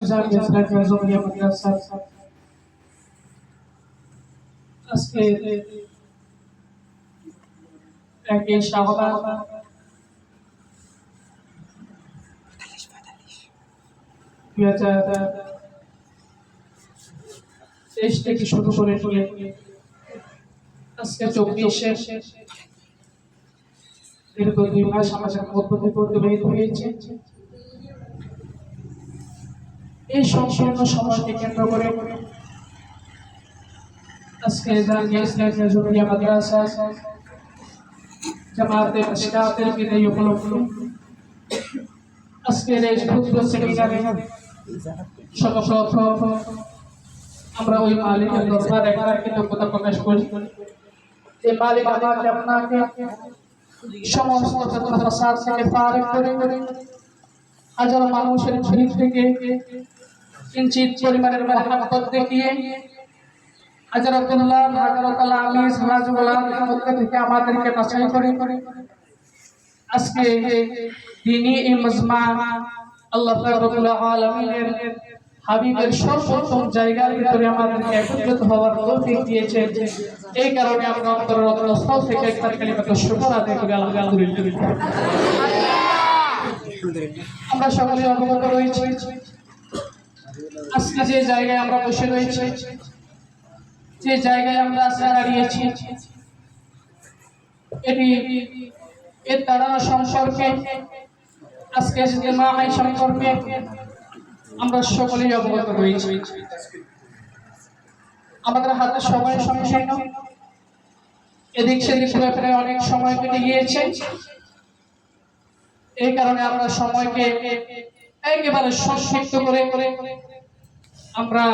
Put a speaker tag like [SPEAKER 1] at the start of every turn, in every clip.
[SPEAKER 1] আজকে একই শাহবাগ 2023 থেকে শুরু করে আজকে 24-এ দীর্ঘ 2 মাস আমাদের মধ্য থেকে অতিবাহিত হয়েছে। এই সংকীর্ণ সময়কে কেন্দ্র করে আজকে জামিয়া ইসলামিয়া জুনিয়া মাদ্রাসা জামাতে ইসলামের বিদায়ী উপলক্ষে আজকের এই ক্ষুদ্র সেমিনারে সর্বপ্রথম আমরা ওই মালিকের দরবারে কৃতজ্ঞতা প্রকাশ করি যে মালিক আমাকে আপনাকে সমস্ত ফাসাদ থেকে পার করে হাজারো মানুষের ভিড় থেকে কিঞ্চিত পরিমাণের মহাব্বত দেখিয়ে হাজারাতুল্লাহ হাজারাতুল্লাহ আলী সালাজুল্লাহ মধ্যে থেকে আমাদেরকে বাছাই করে আজকে দ্বীনি এই মজমা আল্লাহ পাক রব্বুল আলামিনের হাবিবের সর্বোত্তম জায়গার ভিতরে আমাদেরকে একত্রিত হওয়ার তৌফিক দিয়েছে। এই কারণে আমরা অন্তরের অন্তঃস্থল থেকে একটা কালিমাত শুকর আদায় করি আলহামদুলিল্লাহ। আমরা সকলে অবগত রয়েছি আজকে যে জায়গায় আমরা বসে রয়েছি, যে জায়গায় আমরা আজকে দাঁড়িয়েছি, এটি এর দাঁড়ানো সম্পর্কে আজকে ইজতিমাই সম্পর্কে আমরা সকলেই অবগত রয়েছি। আমাদের হাতে সময় সংকীর্ণ, এদিক সেদিক ঘুরে অনেক সময় কেটে গিয়েছে। এই কারণে আমরা সময়কে একেবারে সংক্ষিপ্ত করে আমরা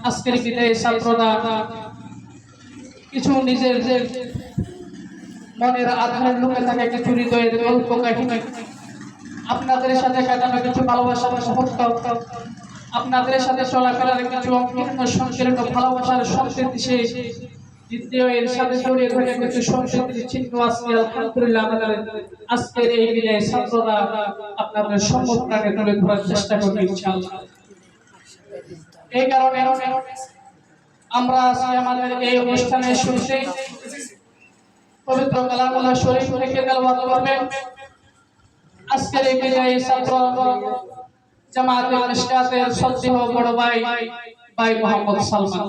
[SPEAKER 1] আজকের বিদায় ছাত্ররা কিছু নিজের মনের আধারের লুকে থাকে কিছু হৃদয়ের গল্প কাহিনী, আপনাদের সাথে কাটানো কিছু ভালোবাসার মুহূর্ত, আপনাদের সাথে চলাফেরার কিছু সংকীর্ণ ভালোবাসার সংস্কৃতি শেষ দ্বিতীয় এর সাথে জড়িয়ে থাকে কিছু সংস্কৃতির চিহ্ন আজকে আলহামদুলিল্লাহ আমাদের আজকের এই বিদায় ছাত্ররা আপনাদের সম্মুখে তুলে ধরার চেষ্টা করবে ইনশাআল্লাহ। এই কারণে আমরা আজকে আমাদের এই অনুষ্ঠানের শুরুতে পবিত্র কালামুল্লাহ শরীফ থেকে তেলাওয়াত করবেন আজকের এই বিদায়ী ছাত্র জামাতে ইসলামের শ্রদ্ধেয় বড় ভাই মোহাম্মদ সালমান।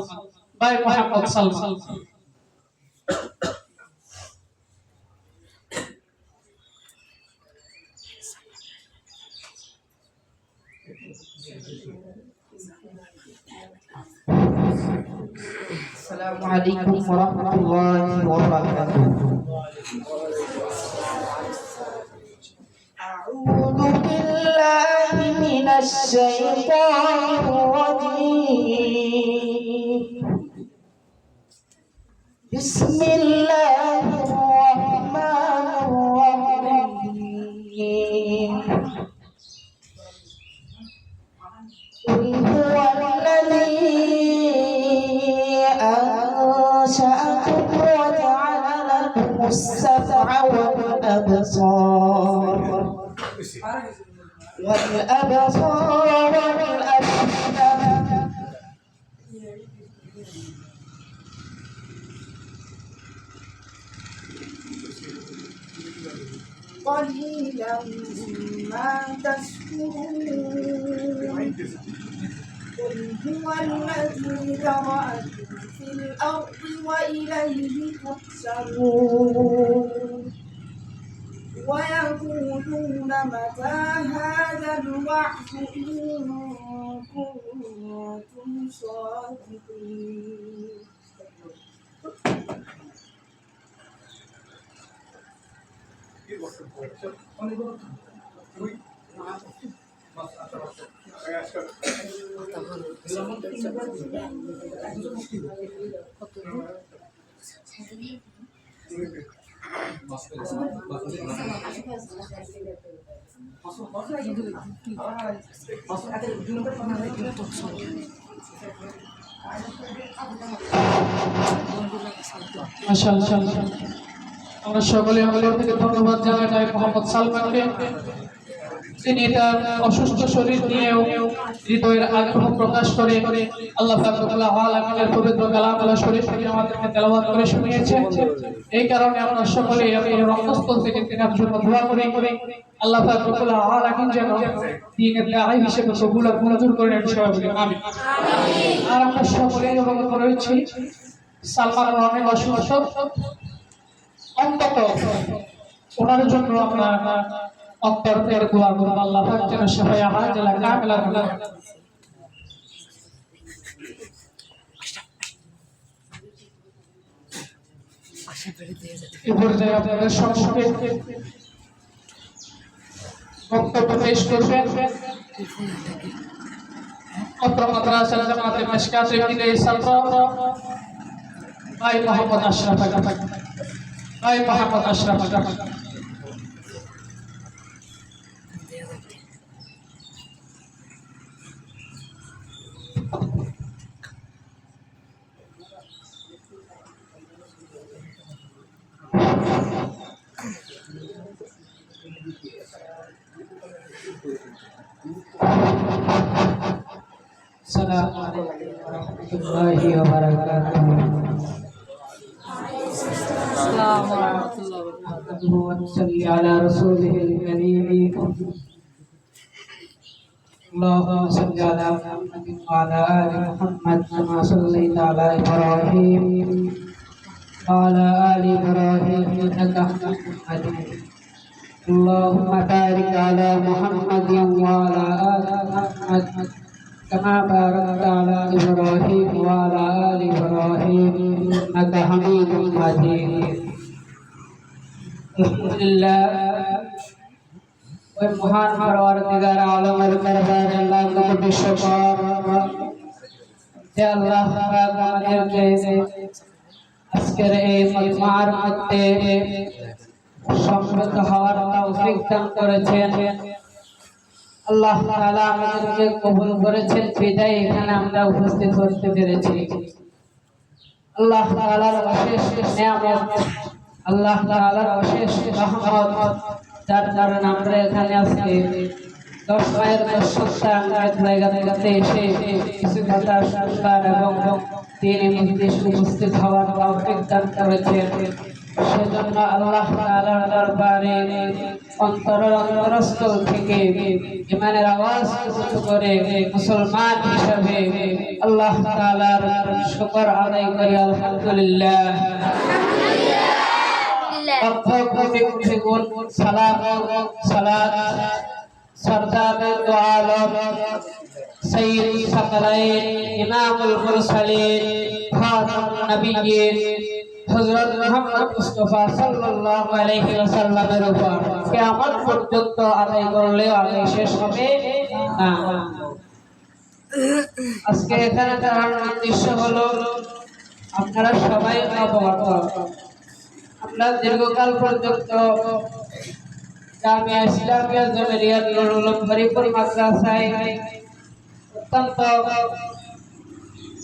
[SPEAKER 2] السلام عليكم ورحمة الله وبركاته. أعوذ بالله من الشيطان الرجيم. بسم الله الرحمن الرحيم. قل هو الذي أنشأكم وجعل لكم السمع والأبصار والأفئدة قليلا ما تشكرون. قل هو الذي ذرأكم في الأرض وإليه تحشرون. ويقولون متى هذا الوعد إن كنتم صادقين.
[SPEAKER 1] মাশাআল্লাহ, আমরা সকলে আমাদের থেকে ধন্যবাদ জানাই মোহাম্মদ সালমানকে। তিনি তার অসুস্থ শরীর নিয়েও হৃদয়ের আগ্রহ প্রকাশ করে আল্লাহ পাক রব্বুল আলামিনের পবিত্র কালামুল্লাহ শরীফ থেকে আমাদেরকে তেলাওয়াত করে শুনিয়েছেন। এই কারণে আমরা সকলেই এই রক্তস্থল থেকে তার জন্য দোয়া করি আল্লাহ পাক রব্বুল আলামিন যেন দ্বীনের দাঈ হিসেবে কবুল আর মঞ্জুর করে নেন, সবাই বলি আমিন। আর আমরা সকলেই অবগত রয়েছি সালমান অনেক অসুস্থ, অন্তত ওনার জন্য আমরা অন্তর থেকে দোয়া করব আল্লাহ পাক যেন সবাই আজলা কামিলা করেন। এই পর্যায়ে আপনাদের সম্মুখে বক্তব্য পেশ করবেন অত্র মাদ্রাসার জামাতে মিশকাতে বিদায়ী ছাত্র ভাই মোহাম্মদ আশরাফ
[SPEAKER 2] السلام عليكم ورحمة الله وبركاته.
[SPEAKER 1] السلام ورحمة الله وبركاته.
[SPEAKER 2] ونصلي على رسوله الكريم. اللهم صل على محمد وعلى آل محمد كما صليت على إبراهيم وعلى آل إبراهيم إنك حميد مجيد. اللهم بارك على محمد وعلى آل محمد كما باركت على إبراهيم وعلى آل إبراهيم إنك حميد مجيد. الحمد لله ওই মহান পরওয়ারদিগার আলমের দরবারে লাখ কোটি শুকর যে আল্লাহ পাক আমাদেরকে আজকের এই মজমার মধ্যে সম্মিলিত হওয়ার তৌফিক দান করেছেন। আল্লাহ তাআলা আমাদেরকে কবুল করেছেন বিদায় এখানে আমরা উপস্থিত হতে পেরেছি। আল্লাহ তাআলার অশেষ নিয়ামত, আল্লাহ তাআলার অশেষ রহমত, যার কারণে আমরা এখানে আজকে 10 মায়ের 10 সপ্তাহ জায়গাতে এসে কিছু কথা শুনবার এবং তিনি উপস্থিত হওয়ার তৌফিক দান করেছেন। সেজন্য আল্লাহ তাআলার দরবারে অন্তরস্থল থেকে ইমানের আওয়াজ উঁচু করে মুসলমান হিসাবে আল্লাহ তাআলার শুকর আদায় করি আলহামদুলিল্লাহ। সালাম সালাত সরদার দু আলম সৈয়দ সাকালাইন ইমামুল মুরসালিন খাতামুন নবিয়্যিন হযরত মুহাম্মদ মুস্তাফা সাল্লাল্লাহু আলাইহি ওয়াসাল্লামের উপর কিয়ামত পর্যন্ত আদায় করলে আদায় শেষ হবে না। আজকে এখানে দাঁড়ানোর উদ্দেশ্য হলো আপনারা সবাই অবগত, আমরা দীর্ঘকাল পর্যন্ত জামিয়া ইসলামিয়া জামিয়া নুরুল উলুম হরিপুর মাদ্রাসায় অত্যন্ত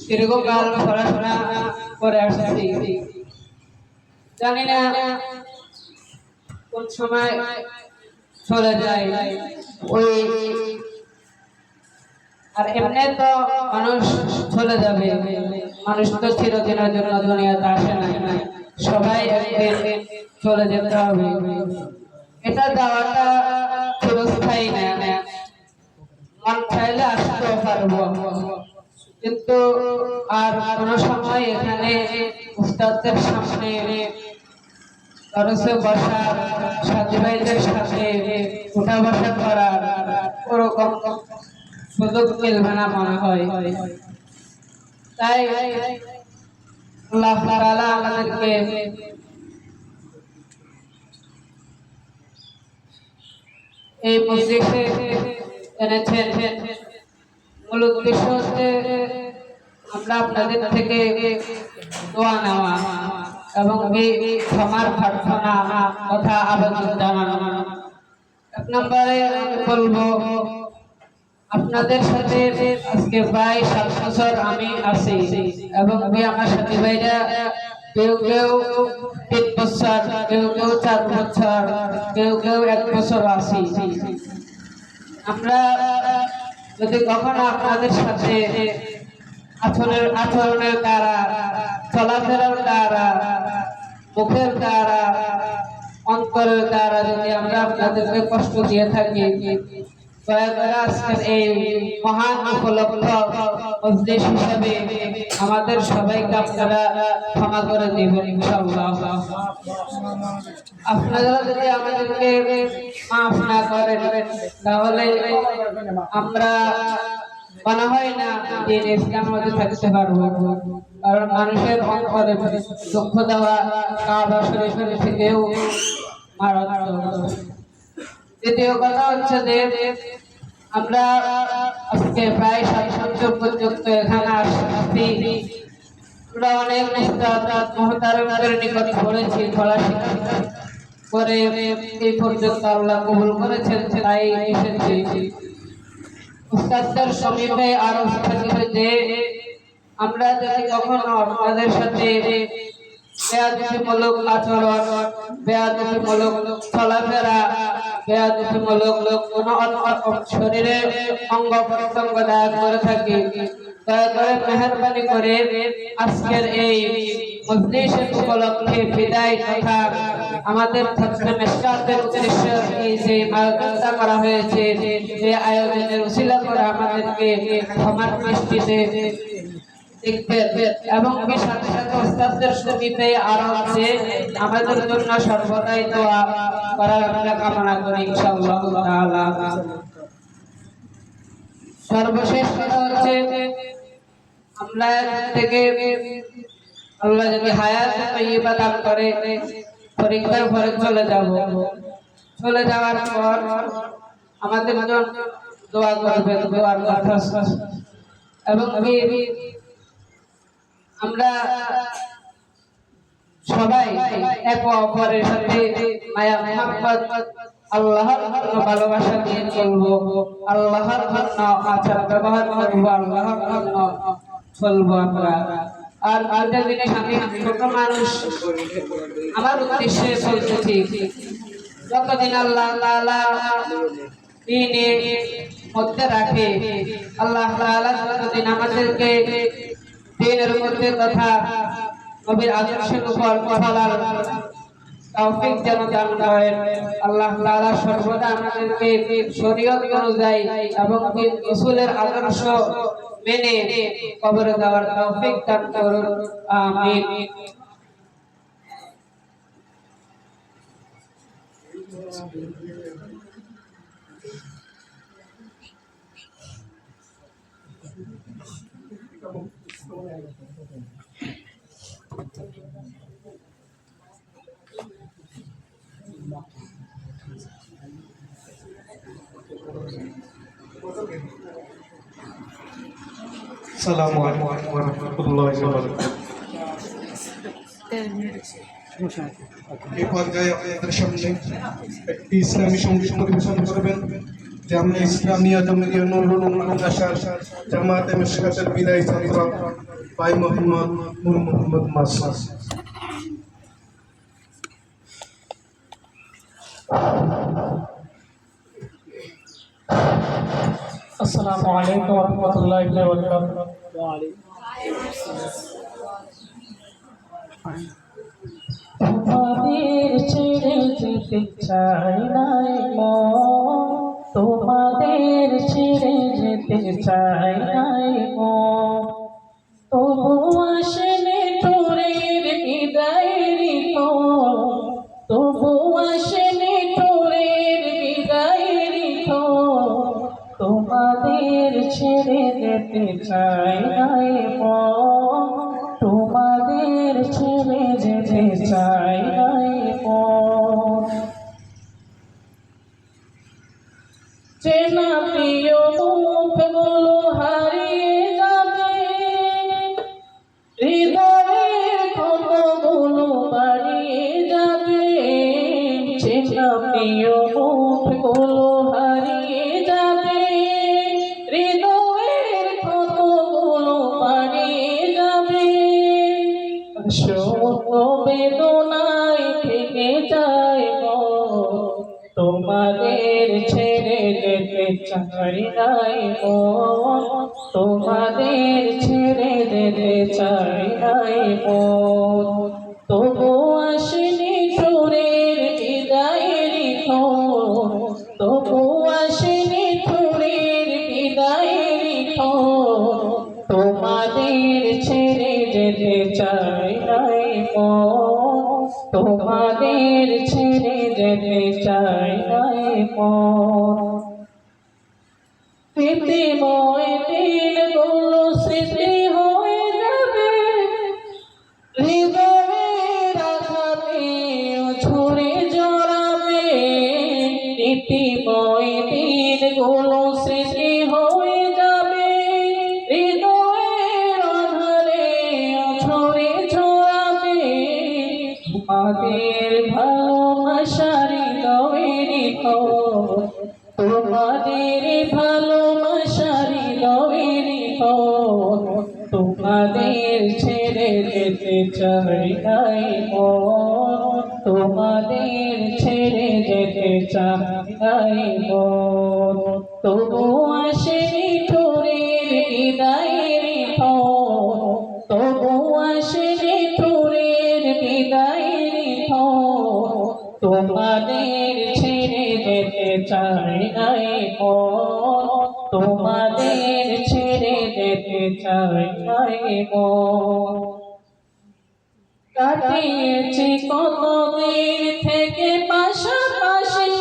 [SPEAKER 2] দীর্ঘকাল পড়াশোনা করে আসছি। জানি না কোন সময় চলে যায় ওই, আর এমনি তো মানুষ চলে যাবে, মানুষ তো চিরদিনের জন্য দুনিয়াতে আসে না, সবাই একদিন চলে যেতে হবে। এটা যাওয়াটা চিরস্থায়ী না, মন চাইলে আসতেও পারবো, কিন্তু আর কোনো সময় এখানে উস্তাদদের সামনে দরসে বসা, সাথী ভাইদের সাথে উঠা বসা করার ওরকম সুযোগ মিলবে না মনে হয়। তাই আল্লাহ তাআলা আমাদেরকে এই মসজিদে এনেছেন। মূল উদ্দেশ্য হচ্ছে আমরা আপনাদের থেকে দোয়া নেওয়া এবং এই ক্ষমার প্রার্থনা কথা আবেদন জানানো। এক নম্বরে বলবো, আপনাদের সাথে আজকে প্রায় 7 বছর আমি আছি এবং আমার সাথী ভাইরা কেউ 3 বছর, কেউ 4 বছর, কেউ 1 বছর আছি। আমরা যদি কখনো আপনাদের সাথে আচরণের দ্বারা, চলাফেরার দ্বারা, মুখের দ্বারা, অন্তরের দ্বারা যদি আমরা আপনাদেরকে কষ্ট দিয়ে থাকি, দয়া করে আজকের এই মহান উপলক্ষ মজলিস হিসাবে আমাদের সবাইকে আপনারা ক্ষমা করে দেবেন ইনশাআল্লাহ। আপনারা যদি আমাদেরকে মাফ না করেন তাহলে আমরা মনে হয় না যে ইসলামের মধ্যে থাকতে পারবো, কারণ মানুষের অন্তরে দুঃখ দেওয়া কাবা শরীফের থেকেও মারাত্মক। দ্বিতীয় কথা হচ্ছে যে আমরা আজকে প্রায় 7 বছর পর্যন্ত এখানে আসছি, আমরা অনেক মহতারমের নিকট পড়েছি, পড়াশোনা করে এই পর্যন্ত আল্লাহ কবুল করেছেন, তাই এসেছি। উস্তাদদের সমীপে আরো যে আমরা যদি কখনো আপনাদের সাথে বেয়াদবিমূলক আচরণ, বেয়াদবিমূলক চলাফেরা, বেয়াদবিমূলক কোনো শরীরের অঙ্গ প্রত্যঙ্গ দায় করে থাকি, দয়া করে মেহরবানি করে আজকের এই মজলিসের উপলক্ষে বিদায় তথা আমাদের মেশকাতের উদ্দেশ্যে এই যে আয়োজনটা করা হয়েছে, এই আয়োজনের উসিলা করে আমাদেরকে ক্ষমার দৃষ্টিতে দেখবেন এবং সাথে সাথে উস্তাদদের সমীপে আরো আছে আমাদের জন্য সর্বদাই দোয়া করার আমরা কামনা করি ইনশাআল্লাহ তাআলা। সর্বশেষ কথা হচ্ছে আমরা থেকে আল্লাহ যদি হায়াত তাইয়্যিবা দান করে পরীক্ষার পরে চলে যাওয়ার পর আমাদের জন্য দোয়া করবেন, দোয়ার কথা এবং আমরা সবাই এক অপরের সাথে মায়া মুহাব্বত আল্লাহর জন্য ভালোবাসা নিয়ে চলবো, আল্লাহর জন্য আচার ব্যবহার করবো, আল্লাহর জন্য চলবো আমরা। আর একটা জিনিস আমি ছোট মানুষ আমার উদ্দেশ্যে বলতেছি, যতদিন আল্লাহ তাআলা দ্বীনের মধ্যে রাখে, আল্লাহ তাআলা যতদিন আমাদেরকে দ্বীনের মধ্যে তথা নবীর আদর্শের উপর চলার তৌফিক যেন দান করেন, আল্লাহ তাআলা সর্বদা আমাদেরকে শরীয়ত অনুযায়ী এবং রাসূলের আদর্শ মেনে কবরে যাওয়ার তৌফিক দান করুন, আমিন।
[SPEAKER 3] আসসালামু আলাইকুম ওয়া রাহমাতুল্লাহি ওয়া বারাকাতুহু। এই পর্যায়ে আপনাদের সামনে একটি ইসলামী সঙ্গীত পরিবেশন করবেন, জামিয়া ইসলামিয়া জমিয়তুল নুরুল মাদ্রাসার জামাতে মিশকাতের বিদায়ী ছাত্র ভাই মোহাম্মদ নূর মোহাম্মদ মাসুদ।
[SPEAKER 1] আসসালামু আলাইকুম ওয়া রাহমাতুল্লাহি ওয়া বারাকাতুহু।
[SPEAKER 4] তোমাদের ছেড়ে যেতে চাই নাই মন, তোমাদের ছেড়ে যেতে চাই নাই মন, তবু আসেনি তোরের বিদায়ের ক্ষণ, তবু আসেনি তোরের বিদায়ের ক্ষণ, তোমাদের ছেড়ে যেতে চাই নাই মন, তোমাদের ছেড়ে যেতে চাই নাই মন। চেনা প্রিয় মুখগুলো হারিয়ে যাবে, হৃদয়ের ক্ষতগুলো বাড়িয়ে যাবে, চেনা প্রিয় মুখগুলো হারিয়ে যাবে, হৃদয়ের ক্ষতগুলো বাড়িয়ে যাবে, শোক বেদনায় থেকে যায় মন, তোমাদের ছেড়ে যেতে চাই নাই মন, তোমাদের ছেড়ে যেতে চাই নাই মন। তবু আসেনি সুরের বিদায়ের ক্ষণ, তবু আসেনি সুরের বিদায়ের ক্ষণ, তোমাদের ছেড়ে যেতে চাই নাই মন, তোমাদের ছেড়ে যেতে চাই নাই মন। স্মৃতিময় দিনগুলো স্মৃতি হয়ে যাবে, হৃদয়ের আঘাতে ঝরে জড়াবে। স্মৃতিময় দিনগুলো স্মৃতি হয়ে যাবে, হৃদয়ের আধারে ঝরে জড়াবে। তোমাদের ভালোবাসার হৃদয়ের খবর, তোমাদের ভালোবাসার হৃদয়ের খবর, তোমাদের ছেড়ে যেতে চাই নাই মন, তোমাদের ছেড়ে যেতে চাই নাই মন। তবু আসেনি তোরের বিদায়ের ক্ষণ, তবু আসেনি তোরের বিদায়ের ক্ষণ, তোমাদের ছেড়ে যেতে চাই নাই মন, তোমাদের ছেড়ে যেতে চাই নাই মন। কাটিয়েছি কতদিন থেকে পাশাপাশি,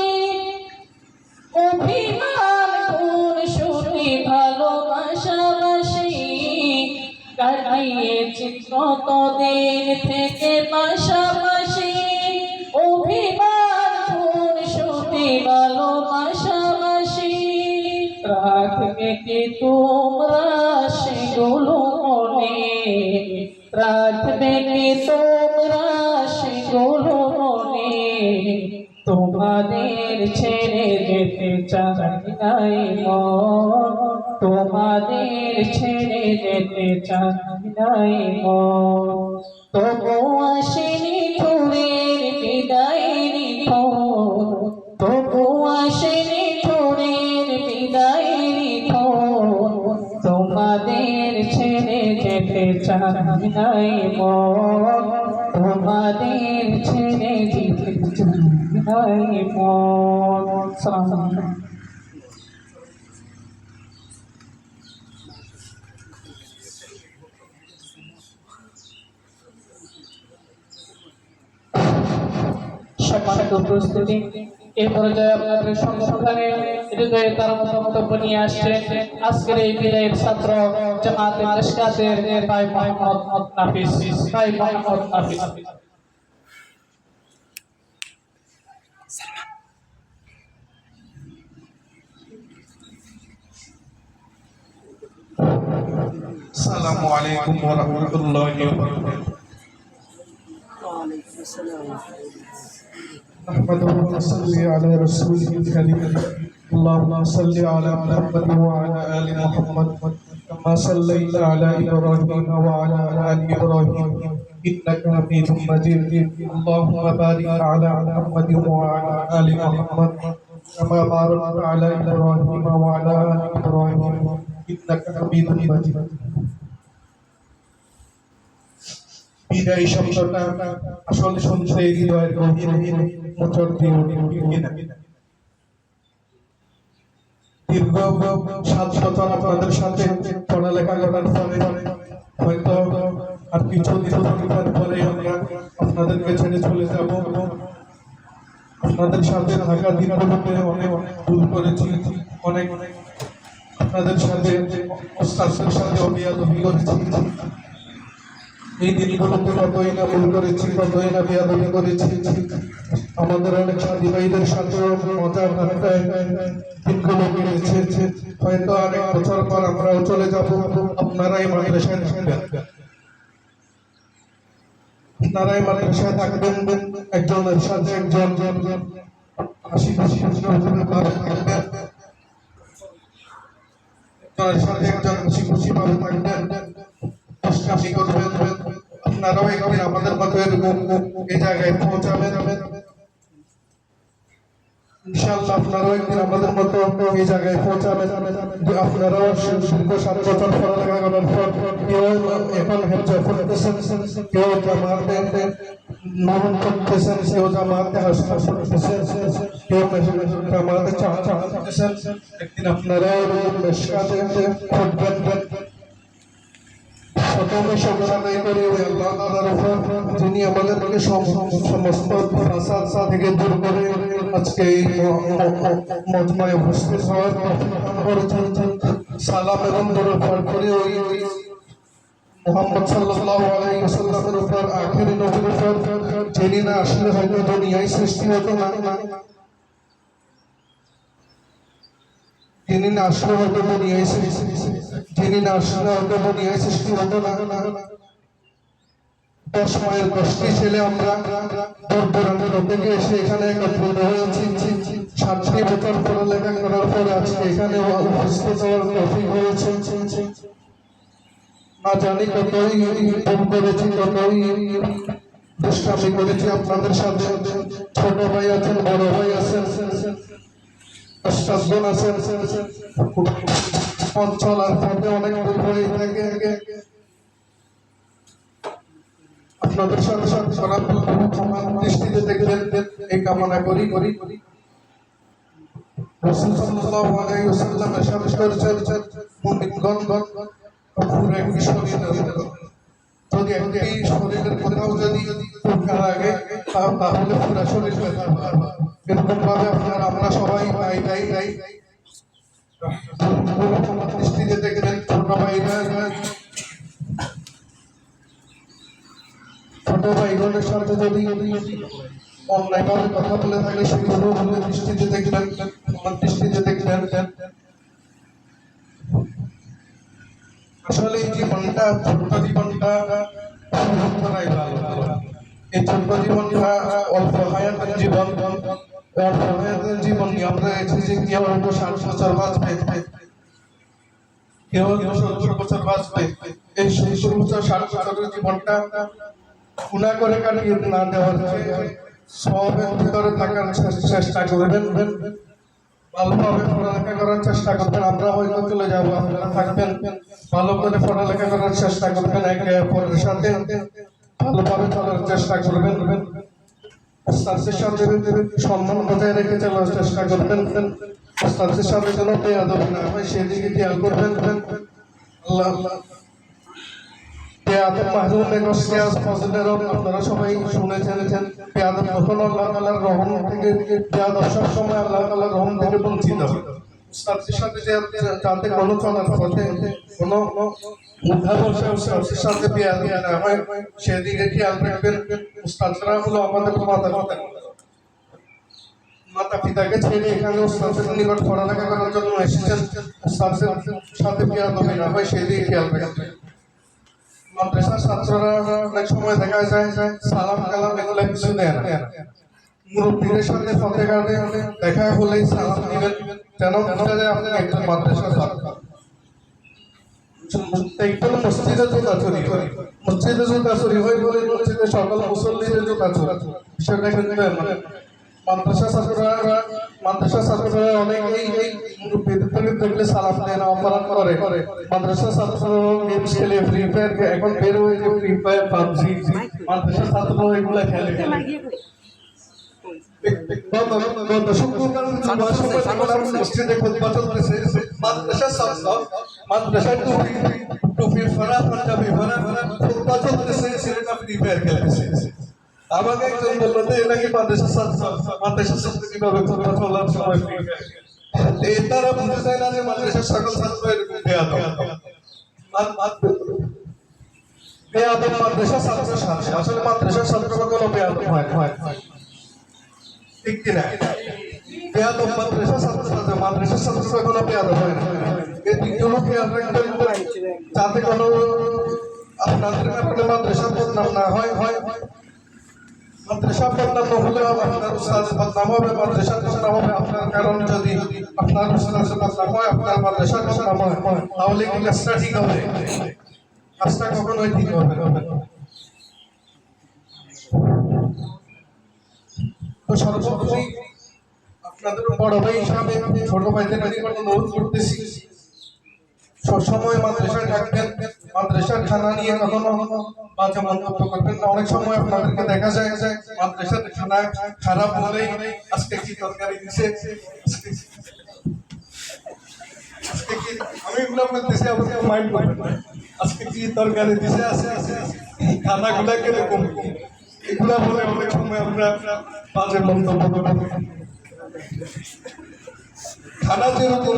[SPEAKER 4] অভিমান কোন সুখী ভালোবাসাবাসি। কাটিয়েছি কতদিন থেকে পাশাপাশি, অভিমান কোন সুখী ভালোবাসাবাসি। রাখবে কি তোমরা সেগুলো মনে, রাখবে কি তোমরা সেগুলো মনে, তোমাদের ছেড়ে যেতে চাই নাই মন, তোমাদের ছেড়ে যেতে চাই নাই মন। তবু আসেনি তোরের বিদায়ের ক্ষণ, তবু আসেনি তোরের বিদায়ের ক্ষণ, তোমাদের ছেড়ে যেতে চাই নাই মন, তোমাদের ছেড়ে যেতে চাই নাই মন। সালাম আলাইকুম। সম্মানিত উপস্থিতি, এই পর্যায়ে আপনাদের সম্মুখে হৃদয়ে তার বক্তব্য নিয়ে আসছেন আজকের এই বিদায়ের ছাত্র জামাতে মিশকাতের ভাই মোহাম্মদ নাফিস। ভাই মোহাম্মদ নাফিস।
[SPEAKER 3] আসসালামু আলাইকুম ওয়া রাহমাতুল্লাহি ওয়া বারাকাতুহু। نحمده ونصلي على رسوله الكريم. اللهم صل على محمد وعلى آل محمد كما صليت على إبراهيم وعلى آل إبراهيم إنك حميد مجيد. اللهم بارك على محمد وعلى آل محمد كما باركت على إبراهيم وعلى آل إبراهيم إنك حميد مجيد. বিদায় শব্দটা আসলে শুনতে হৃদয়ের গভীরে মোচড় দিয়ে ওঠে কিনা। দীর্ঘ 7 বছর আপনাদের সাথে পড়ালেখা করার পরে হয়তো আর কিছুদিন পরে আমরা আপনাদেরকে ছেড়ে চলে যাব। আপনাদের সাথে থাকা দিনগুলোতে অনেক ভুল করেছি, অনেক আপনাদের সাথে ওস্তাদের সাথে অবিয়াদবি করেছি। এই দিনগুলোতে কতই না ভুল করেছি, কতই না বেয়াদবি করেছি। আমাদের অনেক সাথী ভাইদের সাথেও মজার ঠাট্টায় দিনগুলো কেটেছে। হয়তো অনেক বছর পর আমরাও চলে যাব, আপনারাই মাদ্রাসায় থাকবেন, আপনারাই মাদ্রাসায় থাকবেন। একজনের সাথে একজন হাসি খুশি ভাবে থাকবেন, একজনের সাথে একজন হাসি খুশি ভাবে থাকবেন, হাসি করবেন। আপনারাও একদিন আমাদের মতো এরকম এই জায়গায় পৌঁছাবেন। ইনশাআল্লাহ আপনারাও একদিন আমাদের মতো এই জায়গায় পৌঁছাবেন। যে আপনারাও দীর্ঘ 7 বছর পড়ালেখা করার পর কেউ এখন হেফজ করতেছেন, কেউ জামাতে নমন করতেছেন, কেউ জামাতে হাসনা করতেছেন, কেউ জামাতে চাহা করতেছেন। একদিন আপনারাও মেশকাতে পড়বেন। প্রথমে শুকর আদায় করি ওই আল্লাহ তাআলার উপর, যিনি আমাদেরকে সমস্ত ফাসাদ থেকে দূর করে আজকে এই মজমায় উপস্থিত হওয়ার তৌফিক দান করেছেন। সালাম এবং দরুদ করি ওই মুহাম্মদ সাল্লাল্লাহু আলাইহি ওয়াসাল্লামের উপর, আখিরি নবীর উপর, যিনি না আসলে হয়তো দুনিয়ায় সৃষ্টি হতো না, যিনি না আসলে হয়তো দুনিয়ায় সৃষ্টি হতো না। 10 মায়ের 10টি ছেলে আমরা দূর দূরান্ত থেকে এসে এখানে একত্রিত হয়েছি। 7টি বছর পড়ালেখা করার পরে আজকে এখানে উপস্থিত হওয়ার তৌফিক হয়েছে। না জানি কতই ভুল করেছি, কতই দুষ্টামি করেছি আপনাদের সাথে। ছোট ভাই আছেন, বড় ভাই আছেন, জন আছেন, অঞ্চল আর পথে অনেক ভুল হয়ে থাকে। আপনাদের সাথে সাথে সরাব সমান দৃষ্টিতে দেখবেন এই কামনা করি। রাসূল সাল্লাল্লাহু আলাইহি ওয়াসাল্লাম ইরশাদ করেছেন, মুমিনগণ পুরো একটি শরীর যদি একটি শরীরের কোথাও যদি টুকরা লাগে তাহলে পুরো শরীর ব্যথা পাবে। এরকম ভাবে আমরা সবাই তাই দৃষ্টিতে দেখবেন। ছোট ভাইগণের সাথে যদি অন্যায়ভাবে কথা বলে থাকলে সেগুলো দৃষ্টিতে দেখবেন, আমার দৃষ্টিতে দেখবেন। আসলে এই জীবনটা, ছোট্ট জীবনটা এই ছোট্ট জীবনটা অল্প হায়াতের জীবন। অল্প হায়াতের জীবন নিয়ে আমরা এসেছি। কেউ 60 বছর বাঁচবে, কেউ 70 বছর বাঁচবে। এই 70 বছর 60 বছরের জীবনটা গুনাহ করে কাটিয়ে না দেওয়ার চেয়ে সওয়াবের ভিতরে থাকার চেষ্টা করবেন, ভালোভাবে পড়ালেখা করার চেষ্টা করবেন। আমরা হয়তো চলে যাব, আপনারা থাকবেন, ভালো করে পড়ালেখা করার চেষ্টা করবেন, একে অপরের সাথে ভালোভাবে চলার চেষ্টা করবেন, উস্তাদের সাথে সম্মান বজায় রেখে চলার চেষ্টা করবেন। উস্তাদের সাথে যেন বেয়াদবি না হয় সেদিকে খেয়াল করবেন। আল্লাহ বেয়াদব মাহরুমের ওসিয়াস ফজলেরও আপনারা সবাই শুনেছেন। বেয়াদব তখন আল্লাহ তাআলার রহম থেকে, বেয়াদব সব সময় আল্লাহ তাআলার রহম থেকে বঞ্চিত। উস্তাদের সাথে যাতে কোনো চলার পথে কোনো উস্তাদের সাথে বেয়াদবি না হয় সেদিকে খেয়াল রাখবেন। উস্তাদরা হলো আমাদের মাতা পিতাকে ছেড়ে এখানে উস্তাদের নিকট পড়ালেখা করার জন্য এসেছেন। উস্তাদের সাথে বেয়াদবি না হয় সেদিকে খেয়াল রাখবেন। মাদ্রাসার ছাত্ররা অনেক সময় দেখা যায় সালাম কালাম এগুলো কিছু দেয় না। মুরব্বীদের সাথে পথে ঘাটে দেখা হলেই সালাম দিবেন, যেন বোঝা যায় আপনি একজন মাদ্রাসার ছাত্র। মসজিদে জুতা চুরি হয়, মসজিদে জুতা চুরি হয় বলে মসজিদে সকল মুসল্লিদের জুতা চুরি, সেটা কিন্তু মাদ্রাসা ছাত্ররা অনেকেই এই মুরব্বীদের দেখলে সালাম দেয় না, অপরাধ করে। মাদ্রাসা ছাত্ররা গেমস খেলে, ফ্রি ফায়ার, এখন বের হয়ে যে ফ্রি ফায়ার, পাবজি, মাদ্রাসা ছাত্ররা এগুলো খেলে। মসজিদে খুতবা চলতেছে, মাদ্রাসার ছাত্র মাদ্রাসায় টুপি পরা, পাঞ্জাবি পরা, খুতবা চলতেছে, ছেলেটা ফ্রি ফায়ার খেলতেছে। আমাকে একজন বললো যে নাকি মাদ্রাসার ছাত্র কিভাবে খুতবা চলার সময় ফ্রি ফায়ার। তারা বুঝতে চায় না যে মাদ্রাসার সকল ছাত্র এরকম বেয়াদব মাদ্রাসার ছাত্রের সাথে। আসলে মাদ্রাসার ছাত্র কোনো বেয়াদব হয় ঠিক কিনা? বেয়াদব মাদ্রাসার ছাত্র কোনো বেয়াদব হয় না। এই দিকগুলো খেয়াল রাখবেন যাতে কোনো আপনাদের ব্যাপারে মাদ্রাসার বদনাম না হয়। মাদ্রাসা বদনাম হলে আপনার উস্তাদ বদনাম হবে, মাদ্রাসা বদনাম হবে আপনার। কারণ যদি আপনার উস্তাদ বদনাম হয়, আপনার মাদ্রাসা বদনাম হয়, তাহলে কি কাজটা ঠিক হবে? কাজটা কখনোই ঠিক হবে না। তো সর্বোপরি আপনাদের বড় ভাই হিসাবে ছোট ভাইদের অনুরোধ করতেছি, সবসময় মাদ্রাসায় থাকবেন, মাদ্রাসার খানা নিয়ে কখনো বাজে মন্তব্য করবেন না। অনেক সময় আপনাদেরকে দেখা যায় মাদ্রাসার খানা খারাপ হলেই আজকে কি তরকারি দিছে, আমি এগুলো বলতেছি, আপনাকে মাইন্ড করবেন না, আজকে কি তরকারি দিছে, খানাগুলা কিরকম, এগুলা বলে অনেক সময় আমরা বাজে মন্তব্য করবেন। খানা যেরকম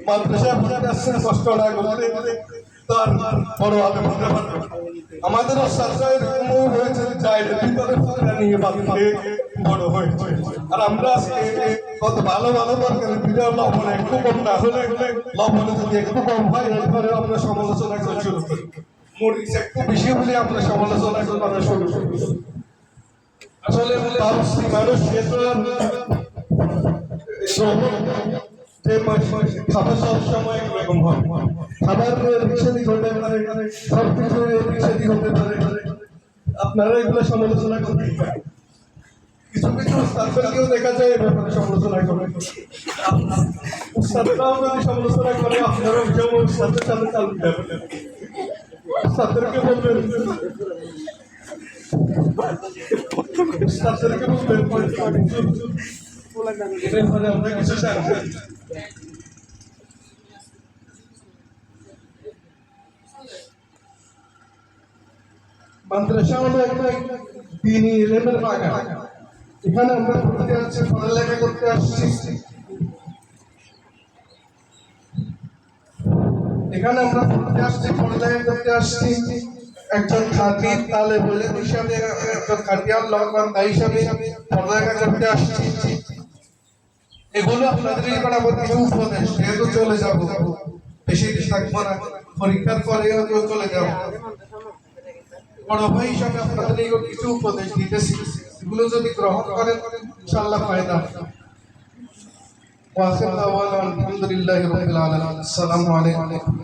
[SPEAKER 3] মাদ্রাসায় পড়তে আসছেন কষ্ট না করলে তো আর বড় আলে হতে পারবে। আমাদেরও সাথে এরকমও হয়েছে চাইলে ভিতরে ফুটা নিয়ে বাঁধতে বড় হয়েছে। আর আমরা কত ভালো ভালো তরকারি দিলেও লবণ একটু কম না হলে, লবণে যদি একটু কম হয় এরপরে আমরা সমালোচনা করা শুরু করি, মরিচ একটু বেশি হলে আমরা সমালোচনা করা শুরু করি। আসলে মানুষ খাবার সব সময় এরকম হয়, খাবার রিক্সাদিক হতে পারে, সব কিছু রিক্সাদিক হতে পারে, আপনারা এগুলো সমালোচনা করতে পারেন। কিছু কিছু উস্তাদদেরকেও দেখা যায় এ ব্যাপারে সমালোচনা করে, উস্তাদরাও যদি সমালোচনা করে আপনারাও যেমন উস্তাদের সাথে চালু যাবেন, উস্তাদদেরকে বলবেন, উস্তাদদেরকে বলবেন এরপরে আমরা কিছু জানবো। মাদ্রাসা হলো একটা দ্বীনি ইলমের বাগান, এখানে আমরা পড়তে আসছি, পড়ালেখা করতে আসছি, এখানে আমরা পড়তে আসছি, পড়ালেখা করতে আসছি, একজন খাঁটি তালেব ইলম হিসাবে, একজন খাঁটি আল্লাহর বান্দা হিসাবে পড়ালেখা করতে আসছি। এগুলো আপনাদের কিছু উপদেশ, যেহেতু চলে যাব, বেশি দিন থাকবো না, পরীক্ষার পরেও চলে যাব, বড় ভাই হিসাবে আপনাদের কিছু উপদেশ দিতেছি, এগুলো যদি গ্রহণ করেন ইনশাআল্লাহ ফায়দা। ওয়াখির দাওয়ানা আলহামদুলিল্লাহি রাব্বিল আলামিন। আসসালামু আলাইকুম।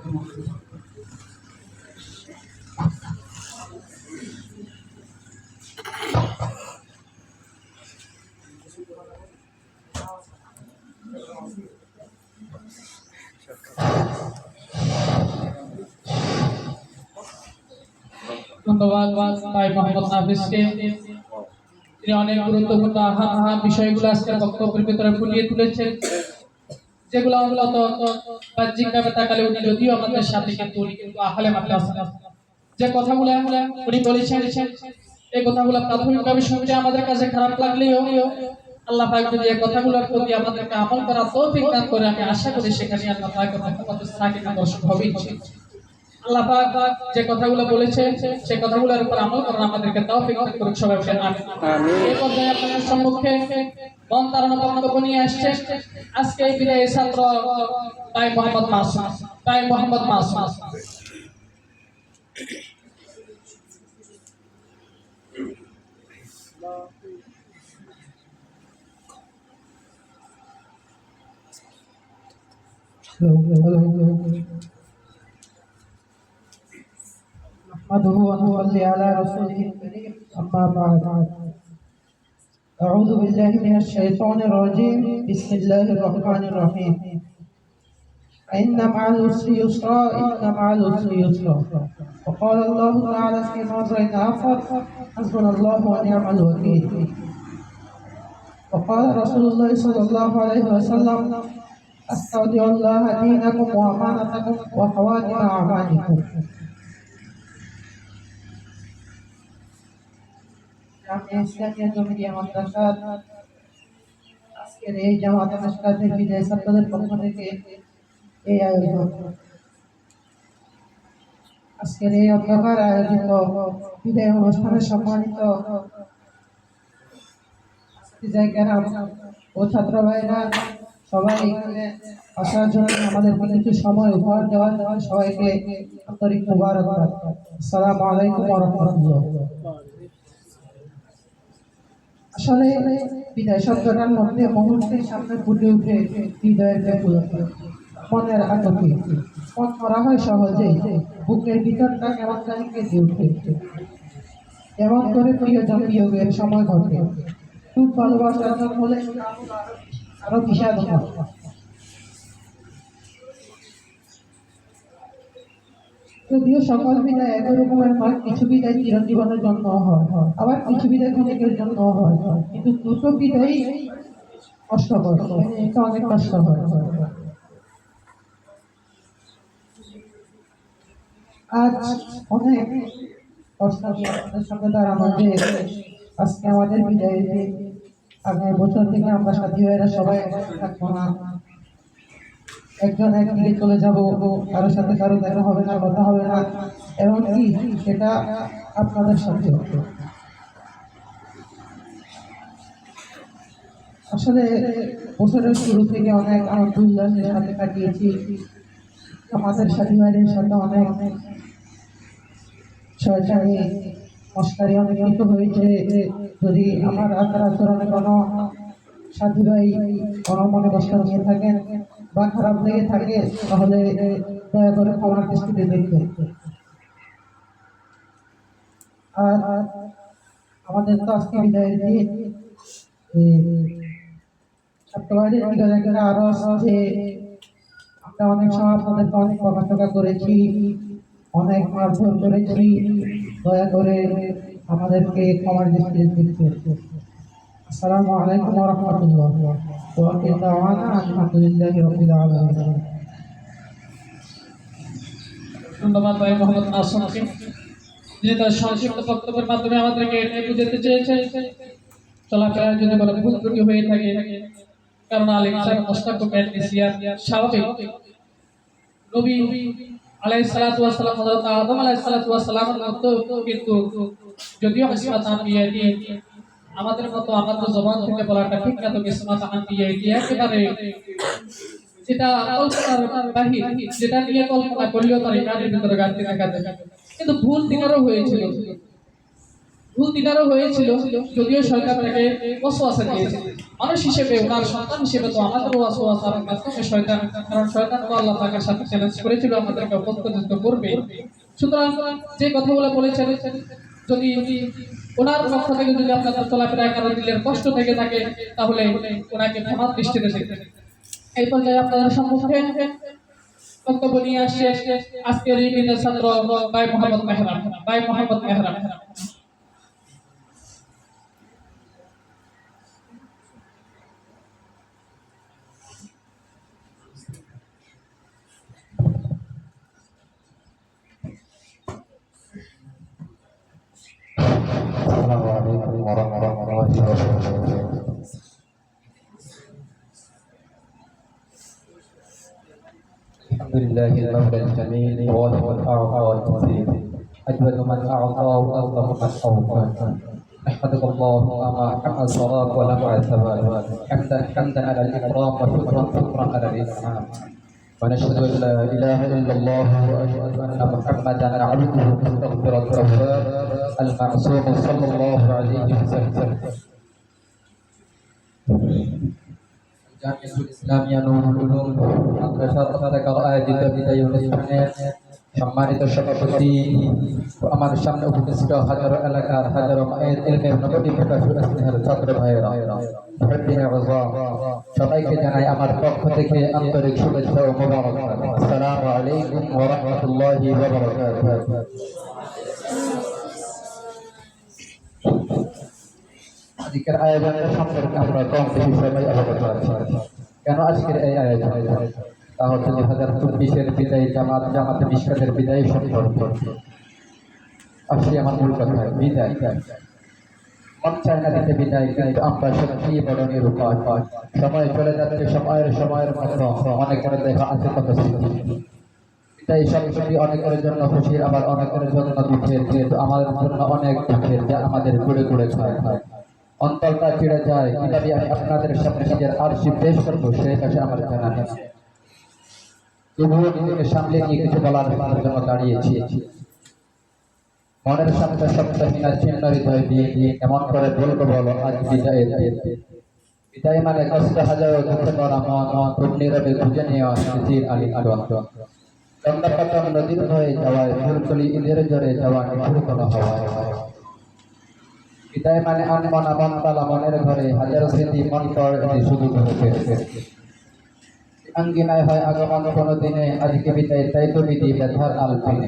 [SPEAKER 4] ধন্যবাদ ভাই মোহাম্মদ নাফিসকে, তিনি অনেক গুরুত্বপূর্ণ আহা বিষয়গুলো আজকে বক্তব্যের ভিতরে ফুটিয়ে তুলেছেন, যেগুলো মূলত বাহ্যিকভাবে তাকালে উনি যদিও আমাদের সাথে কিন্তু আহলে মাদ্রাসা যে কথাগুলো উনি বলেছেন, এই কথাগুলো প্রাথমিকভাবে শুনতে আমাদের কাছে খারাপ লাগলেও আল্লাহ পাক যদি এই কথাগুলোর প্রতি আমাদেরকে আমল করার তৌফিক দান করে, আমি আশা করি সেখানে আল্লাহ পাক আমাদের সাকিনা দর্শক হবে ইনশাআল্লাহ। আল্লাহ পাক যে কথাগুলো বলেছেন সেই কথাগুলোর উপর আমল করার আমাদেরকে তৌফিক দান করুন, সবাই বলেন আমিন। এই পর্যায়ে আপনাদের সম্মুখে মন তাড়ানো বক্তব্য নিয়ে আসছে আজকে এই বিদায়ী ছাত্র ভাই মোহাম্মদ মাসুম।
[SPEAKER 2] نحمده ونصلي على رسوله الكريم أما بعد أعوذ بالله من الشيطان الرجيم بسم الله الرحمن الرحيم إن مع العسر يسرا إن مع العسر يسرا وقال الله تعالى في موضع آخر حسبنا الله ونعم الوكيل وقال رسول الله صلى الله عليه وسلم أستودع الله دينكم وأمانتكم وخواتم أعمالكم ইসলামিয়া জমিয়া মাদ্রাসার আজকের এই জামাতে মাশকাতের বিদায় ছাত্রদের পক্ষ থেকে এই আয়োজন, আজকের এই অন্ধকার আয়োজিত বিদায় অনুষ্ঠানে সম্মানিত জায়গার ও ছাত্র ভাইরা সবাই এখানে আসার জন্য আমাদেরকে কিছু সময় উপহার দেওয়ার জন্য সবাইকে আন্তরিক মুবারকবাদ। আসসালামু আলাইকুম ওয়া রাহমাতুল্লাহ। আসলে বিদায় শব্দটার মধ্যে মুহূর্তের সামনে ফুটে উঠে হৃদয়ের ব্যাকুলতা, মনের আতঙ্কে, মন করা হয় সহজে, বুকের ভিতরটা কেমন জানি কেঁদে উঠে, এমন করে প্রিয়জন বিয়োগের সময় ঘটে। খুব ভালোবাসার হলে আরো বিষাদ হয়। যদিও সকল বিদায় একই রকমের হয়, কিছু বিদায় চিরজীবনের জন্য হয়, আবার কিছু বিদায় ক্ষণিকের জন্য হয়, কিন্তু দুটো বিদায় কষ্টকর, এটা অনেক কষ্ট হয়। আজ অনেক কষ্ট নিয়ে আপনাদের সঙ্গে দাঁড়ানো যে আজকে আমাদের বিদায়ের দিন। আগামী বছর থেকে আমরা সাথী ভাইয়েরা সবাই একসাথে থাকবো না, একজন একদিকে চলে যাব, কারোর সাথে কারো দেখা হবে না, কথা হবে না, এমনকি সেটা আপনাদের সাথে। আসলে বছরের শুরু থেকে অনেক আনন্দ উল্লাসের সাথে কাটিয়েছি, আমাদের সাথী ভাইদের সাথে অনেক শয়তানি মস্কারি অনেক কিছু হয়েছে। যদি আমার আচার আচরণে কোনো সাথী ভাই কোনো মনে কষ্ট নিয়ে থাকেন বা খারাপ লেগে থাকে, তাহলে দয়া করে ক্ষমার দৃষ্টিতে দেখবেন। আর আমাদের তো আজকে বিদায়ের দিন, ছাত্রবাড়ির বিদ্যালয়কে আরো যে আমরা অনেক সময় আপনাদেরকে অনেক বকাঝকা করেছি, অনেক মারধর করেছি, দয়া করে আমাদেরকে ক্ষমার দৃষ্টিতে দেখবেন। আসসালামু আলাইকুম ওয়া রাহমাতুল্লাহ ওয়া দাওয়ানা আলহামদুলিল্লাহি রাব্বিল আলামিন।
[SPEAKER 4] ধন্যবাদ ভাই মোহাম্মদ আসমাকে, যিনি তার সংক্ষিপ্ত বক্তব্যের মাধ্যমে আমাদেরকে এটাই বুঝাতে চেয়েছেন চলাফেরার যদি কোনো ভুল ত্রুটি হয়ে থাকে, কারণ আলিম সাহেব মোস্তাক ম্যাগনেসিয়া স্বাভাবিক। নবী আলাইহিস সালাতু ওয়াস সালাম, হযরত আদম আলাইহিস সালাতু ওয়াস সালামের মতো কিন্তু যদিও ইসমাত আম্বিয়া দিয়ে আমাদের মতো আমাদের জবান থেকে বলাটা ঠিক না, তো ইসমাত আম্বিয়া দিয়ে একেবারে যেটা কল্পনার বাহির, যেটা নিয়ে কল্পনা করলেও তার ইমানের ভিতরে ঘাটতি দেখা যায়। কিন্তু ভুল তিনারও হয়েছিল, যদিও শয়তান তাকে ওয়াসওয়াসা দিয়েছে। মানুষ হিসেবে, ওনার সন্তান হিসেবে তো আমাদেরও ওয়াসওয়াসার মাধ্যমে শয়তান, কারণ শয়তান তো আল্লাহ তাআলার সাথে চ্যালেঞ্জ করেছিল আমাদেরকে অপদস্থ করবে। সুতরাং যে কথাগুলো বলেছেন, যদি ওনার পক্ষ থেকে যদি আপনাদের চলাফেরায় কারো দিলের কষ্ট থেকে থাকে, তাহলে ওনাকে ক্ষমার দৃষ্টিতে দেখবেন। এই পর্যায়ে আপনাদের সম্মুখে বক্তব্য নিয়ে আসছে আজকের এই দিনের ছাত্র ভাই মোহাম্মদ মেহরাব।
[SPEAKER 5] السلام عليكم ورحمة الله وبركاته. الحمد لله المولى الجميل واهب الأعطاء الكثير، أجود من أعطى وأظلم من أوفى. نحمدك اللهم حق الصلاة ولمع الثبات، حمدا على الإكرام وشكرا على الإنعام. ونشهد أن لا إله إلا الله وأشهد أن محمدا عبده المستغفر التواب المعصوم صلى الله عليه وسلم. জামিয়াতুল ইসলামিয়া নুরুল উলুম মাদ্রাসা পতাকা আয়োজিত বিদায়ী অনুষ্ঠানে সম্মানিত সভাপতি, আমার সামনে উপস্থিত হাজারো এলাকার হাজারো মায়ের ইলমের নবী প্রকাশ স্নেহের ছাত্র ভাইয়েরা, সবাইকে জানাই আমার পক্ষ থেকে আন্তরিক শুভেচ্ছা ও মোবারকবাদ। আসসালামু আলাইকুম ওয়া রাহমাতুল্লাহি ওয়া বারাকাতুহু। আজকের আয়োজনের সম্পর্কে আমরা কম বেশি সবাই অবগত আছি। কেন আজকের এই আয়োজন? তা হচ্ছে 2024-এর বিদায়ী জামাতে মিশকাতের বিদায়ী সম্পর্ক। আসলে আমার মূল কথা বিদায়। মন চায় না দিতে বিদায়, কিন্তু আমরা সত্যি বড় নিরুপায়। সময় চলে যাচ্ছে, সময়ের মতো অনেকের দেখা আছে কত স্মৃতি। বিদায়ী শব্দটি অনেকের জন্য খুশির, আবার অনেকের জন্য দুঃখের, কিন্তু আমাদের জন্য অনেক দুঃখের, যা আমাদের কুড়ে কুড়ে খায়। অন্তরটা চিড়ে যায়। কিভাবে আমি আপনাদের সামনে নিজের আরশি পেশ করবো, সেই কাছে আমার জানা নেই। তবুও নিজেকে সামলে নিয়ে কিছু বলার জন্য দাঁড়িয়েছি। মনের সামনে শব্দহীনা চিহ্ন হৃদয় দিয়ে এমন করে বলবো, বলো আজ বিদায়। বিদায় মানে কষ্ট হাজার দুঃখে ভরা মন, খুব নীরবে খুঁজে নেওয়া স্মৃতির আলিঙ্গন। চন্দ্রপতন নদীর হয়ে যাওয়ায়, ফুলকলি ঈদের জোরে যাওয়া নিপুর কোনো হওয়ায়। বিদায় মানে আনমনা মন তালা মনের ঘরে হাজারো স্মৃতি মন পড়ে শুধু ঘুরে আঙ্গিনায় হয় আগমন কোনো দিনে আজকে বিদায় তাই তো বিধি ব্যথার আলপিনে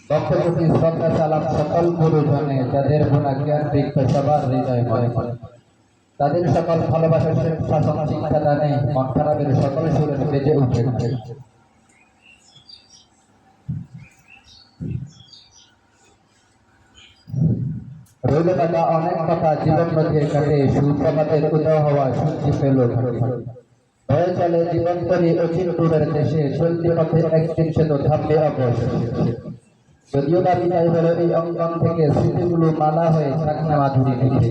[SPEAKER 5] লক্ষ কোটি শ্রদ্ধা চালাম সকল গুরুজনে যাদের গুণা জ্ঞান বৃক্ষ সবার হৃদয় মনে তাদের সকল ভালোবাসার শাসন শিক্ষা দানে মন খারাপের সকল সুরে বেজে উঠে রইল বাবা অনেক কথা জীবন নদীর কাটে সুপ্রভাতের উদয় হওয়া সূর্য পেল হয়ে চলে জীবন তরি অচিন্তুরের দেশে চলতি পথে একদিন সে তো থামবে অবশ্যই যদিও বা বিদায় হলো এই অঙ্গন থেকে স্মৃতিগুলো মালা হয়ে থাকনা মাধুরী ফিরে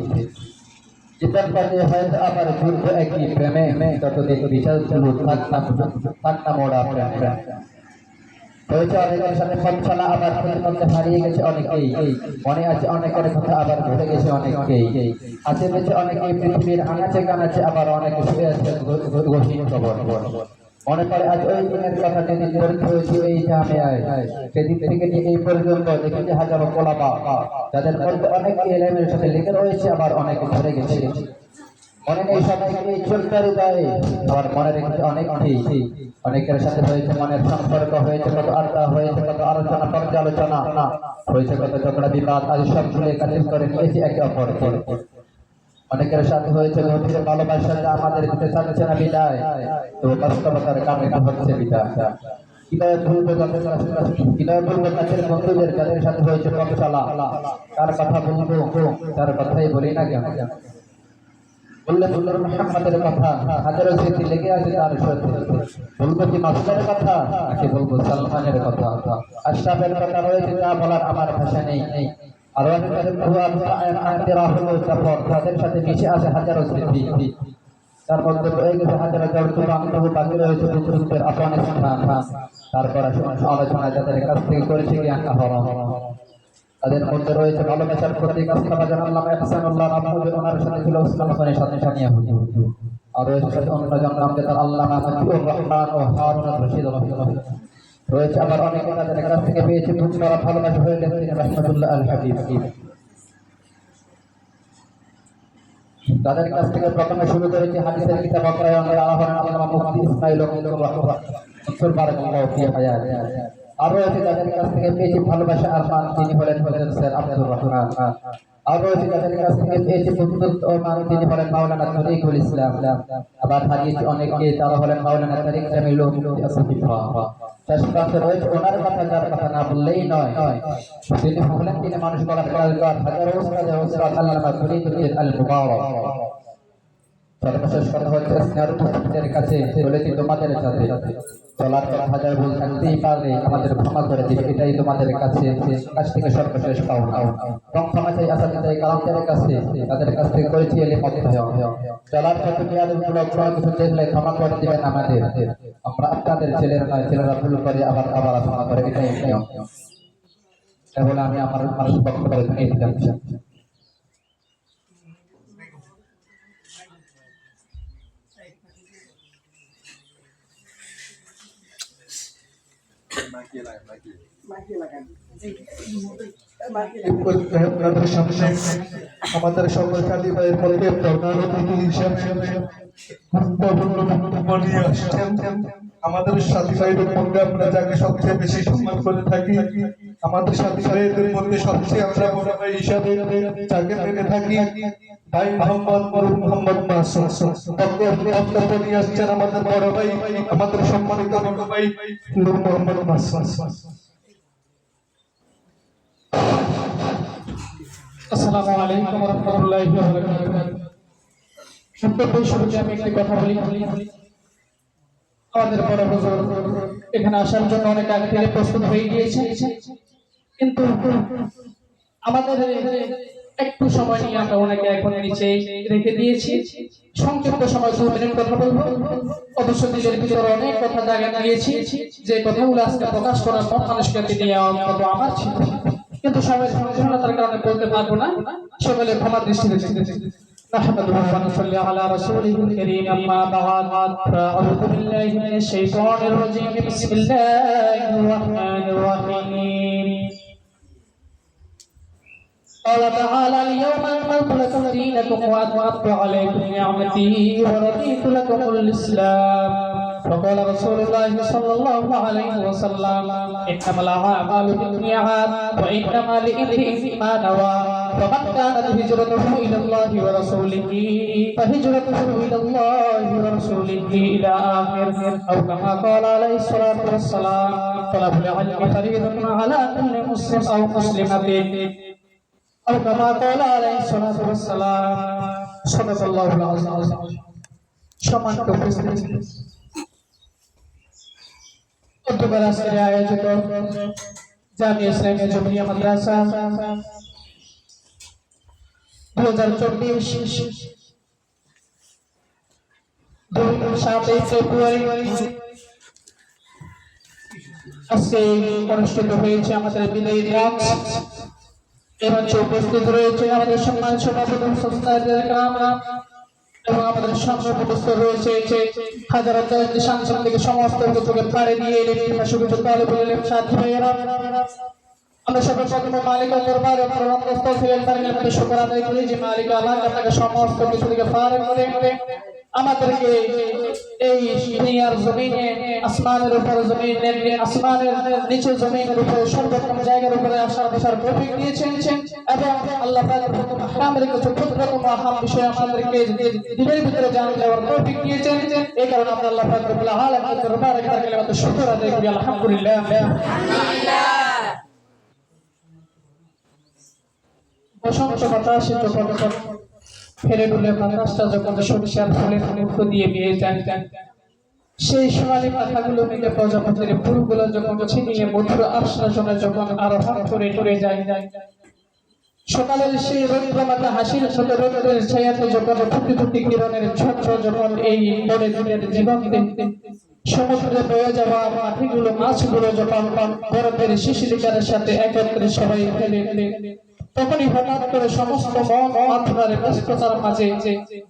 [SPEAKER 5] জীবন পথে হয়তো আবার যুদ্ধ একই প্রেমে ততদিন বিচারগুলো থাকনা মোড়া প্রেম হয়েছে অনেকের সাথে পথ চলা আবার মধ্যে হারিয়ে গেছে অনেকেই মনে আছে অনেকের কথা আবার ভুলে গেছে অনেকেই আছে বেঁচে অনেকেই পৃথিবীর আনাচে কানাচে আবার অনেকে শুয়ে আছে গভীর খবর মনে করে আজ ওই দিনের কথা যেদিন ভর্তি হয়েছে এই জামিয়ায় সেদিন থেকে নিয়ে এই পর্যন্ত দেখেছি হাজারো কোলাবা যাদের মধ্যে অনেকে এলেমের সাথে লেগে রয়েছে আবার অনেকে ধরে গেছে মনে নেই সবাইকে চলতে হৃদয়ে আবার মনে রেখেছে অনেকেই অনেকের সাথে হয়েছে মনের সম্পর্ক হয়েছে কত আড্ডা হয়েছে কত আলোচনা পর্যালোচনা হয়েছে কত ঝগড়া বিবাদ আজ সব ভুলে কাছে করে নিয়েছি একে অপরকে অনেকের সাথে হয়েছে গভীর ভালোবাসা যা আমাদের দিতে চাচ্ছে না বিদায় তো বাস্তবতার কারণে হচ্ছে বিদায় কিভাবে ভুলবো কাছের বন্ধুদের যাদের সাথে হয়েছে পথ চলা কার কথা বলবো তার কথাই বলি না কেন বললে বলল মুহাম্মাদের কথা হাজারো স্মৃতি লেগে আছে তার সাথে বলবো কি মাসুদের কথা নাকি বলবো সালমানের কথা আশরাফের কথা রয়েছে যা বলার আমার ভাষা নেই আর তাদের সাথে মিশে আছে হাজারো স্মৃতি তার মধ্যে রয়ে গেছে হাজারো বান্ধব বাকি রয়েছে বুজুর্গদের আফগানিস্তান তারপর আলোচনা যাদের কাছ থেকে করেছে জ্ঞান আহরণ তাদের মধ্যে রয়েছে ভালোবাসার প্রতীক আস্তাবাজান আল্লাহ ইহসানুল্লাহ রাহমাতুল্লাহ ওনার সাথে ছিল ইসলাম খানের সাথে সানিয়া হুজুর আর রয়েছে অন্যজন নামদার আল্লামা মাতিউর রহমান ও হারুন রশিদ রয়েছে আবার অনেকে তাদের কাছ থেকে পেয়েছে বুঝরা ভালোবাসা হয়ে গেছে রাহমাতুল্লাহ আল হাবিব তাদের কাছ থেকে প্রথমে শুরু করেছে হাদিসের কিতাব অধ্যয়ন আল্লামা মুফতি ইসমাইল মনসুর বারাকাল্লাহু ফি হায়াত আর রয়েছে তাদের কাছ থেকে পেয়েছি ভালোবাসা আর মান তিনি হলেন স্যার আব্দুর রহমান আর রয়েছে তাদের কাছ থেকে পেয়েছি বন্ধুত্ব ও মান তিনি হলেন মাওলানা তরিকুল ইসলাম আবার হারিয়েছি অনেকে তারা হলেন মাওলানা তারিক জামিল মুফতি আসফিফা শেষ প্রান্তে রয়েছে ওনার কথা যার কথা না বললেই নয় তিনি হলেন তিনি মানুষ গলার কালকার হাজারো উস্তাদ আল্লামা ফরিদুদ্দিন আল মুবারক সর্বশেষ কথা হচ্ছে স্নেহের উপস্থিতির কাছে বলেছি তোমাদের সাথে চলার পর হাজার ভুল থাকতেই পারে আমাদের ক্ষমা করে দিবে এটাই তোমাদের কাছে কাছ থেকে সর্বশেষ পাওনা এবং ক্ষমা চাই আশা চাই কালামদের কাছে তাদের কাছ থেকে করেছি এলে মত চলার পথে মেয়াদগুলো কিছু দেখলে ক্ষমা করে দিবেন আমাদের আমরা আপনাদের ছেলেরা নয় ছেলেরা ভুল করে আবার ক্ষমা করে এটাই নিয়ম বলে আমি আমার বক্তব্য নিয়ে দিলাম
[SPEAKER 3] আপনাদের সামনে আমাদের সকল সাথী ভাইয়ের মধ্যে প্রধান অতিথি হিসেবে গুরুত্বপূর্ণ বক্তব্য নিয়ে আসছেন আমাদের সাথী ভাইদের মধ্যে আমরা যাকে সবচেয়ে বেশি সম্মান করে থাকি আমাদের সাথী ভাইদের মধ্যে সবচেয়ে আমরা বড় ভাই হিসাবে যাকে মেনে থাকি ভাই মোহাম্মদ মাসুম বক্তব্য নিয়ে আসছেন আমাদের বড় ভাই আমাদের সম্মানিত বড় ভাই নূর মোহাম্মদ মাসুম।
[SPEAKER 4] আসসালামু আলাইকুম ওয়া রাহমাতুল্লাহি ওয়া বারাকাতুহু সম্পর্কে শুরুতে আমি একটি কথা বলি আমাদের বড় হুজুর এখানে আসার জন্য অনেক আগে থেকে প্রস্তুত হয়ে গিয়েছে কিন্তু আমাদের একটু সময় নিয়ে আমরা ওনাকে এখন নিচে রেখে দিয়েছি সংক্ষিপ্ত সময় 2 মিনিট কথা বলবো অবশ্য দিলের ভিতরে অনেক কথা জায়গা দিয়েছি যে কথাগুলো আজকে প্রকাশ করার মত মানুষকে নিয়ে অন্তত আমার ছিল কিন্তু সবাই সংকীর্ণতার কারণে বলতে পারবো না সকলে ক্ষমার দৃষ্টিতে نحمده ونصلي على رسوله الكريم أما بعد فأعوذ بالله من الشيطان الرجيم بسم الله الرحمن الرحيم قال تعالى لكم دينكم وأتممت عليكم نعمتي ورضيت لكم الإسلام. فقال رسول الله صلى الله عليه وسلم إنما الأعمال بالنيات وإنما لامرئ ما نوى فمن كانت هجرته إلى الله ورسوله فهجرته إلى الله ورسوله إلى آخر أو كما قال عليه الصلاة والسلام طلب العلم فريضة على كل مسلم أو مسلمة أو كما قال عليه الصلاة والسلام صدق الله العظيم. সম্মানিত উপস্থিতি, অক্টোবর আজকের আয়োজিত জামিয়া ইসলামিয়া জমিয়া মাদ্রাসা 2024 7 ফেব্রুয়ারি আজকে অনুষ্ঠিত হয়েছে আমাদের বিদায়ী রাত। এবং উপস্থিত রয়েছে আমাদের সম্মানিত সভাপতি সংস্থাদের গ্রামরা এবং আমাদের সামনে উপস্থিত রয়েছে হাজার হাজার সাংসদ থেকে সমস্ত কিছুকে পাড়ে দিয়ে সাথী ভাইয়েরা। আমরা সবাই প্রথমে মালিক দরবারে প্রণামগ্রস্ত ছিলেন, তার মধ্যে শুকর আদায় করি যে মালিক আল্লাহ আপনাকে সমস্ত কিছু থেকে পার করে আমাদেরকে এই দুনিয়ার জমিনে আসমানের উপর জমিনের আসমানের নিচে জমিনের উপর সর্বোত্তম জায়গার উপরে আসার বসার তৌফিক দিয়েছেন এবং আল্লাহ পাকের প্রথম আহকামের কিছু ক্ষুদ্রতম আহকাম বিষয় আমাদেরকে দিনের ভিতরে জানা যাওয়ার তৌফিক দিয়েছেন। এই কারণে আমরা আল্লাহ পাক রব্বুল আলামিনের দরবারে তার কালিমাতে শুকর আদায় করি আলহামদুলিল্লাহ। বসন্ত বাতাসে যখন ফেরে ডুলে বাতাসটা যখন সরিষার ফুলের মুখ দিয়ে বেয়ে যায়, সেই সোনালী পাতাগুলো মিলে প্রজাপতির ফুলগুলো যখন ছিনিয়ে মধুর আশ্বাসনে যখন আরোহণ করে টরে যায়, সকালের সেই রৌদ্রমাতা হাসির সাথে রৌদ্রের ছায়াতে যখন ফুটি ফুটি কিরণের ঝড় যখন এই বড়ে দিনের জীবন দেখতে সমুদ্রে বয়ে যাওয়া পাখিগুলো মাছগুলো যখন বরফের শিশিরিকার সাথে একত্রে সবাই ফেলে তখনই হঠাৎ করে সমস্ত মন আত্মার ব্যস্ততার মাঝে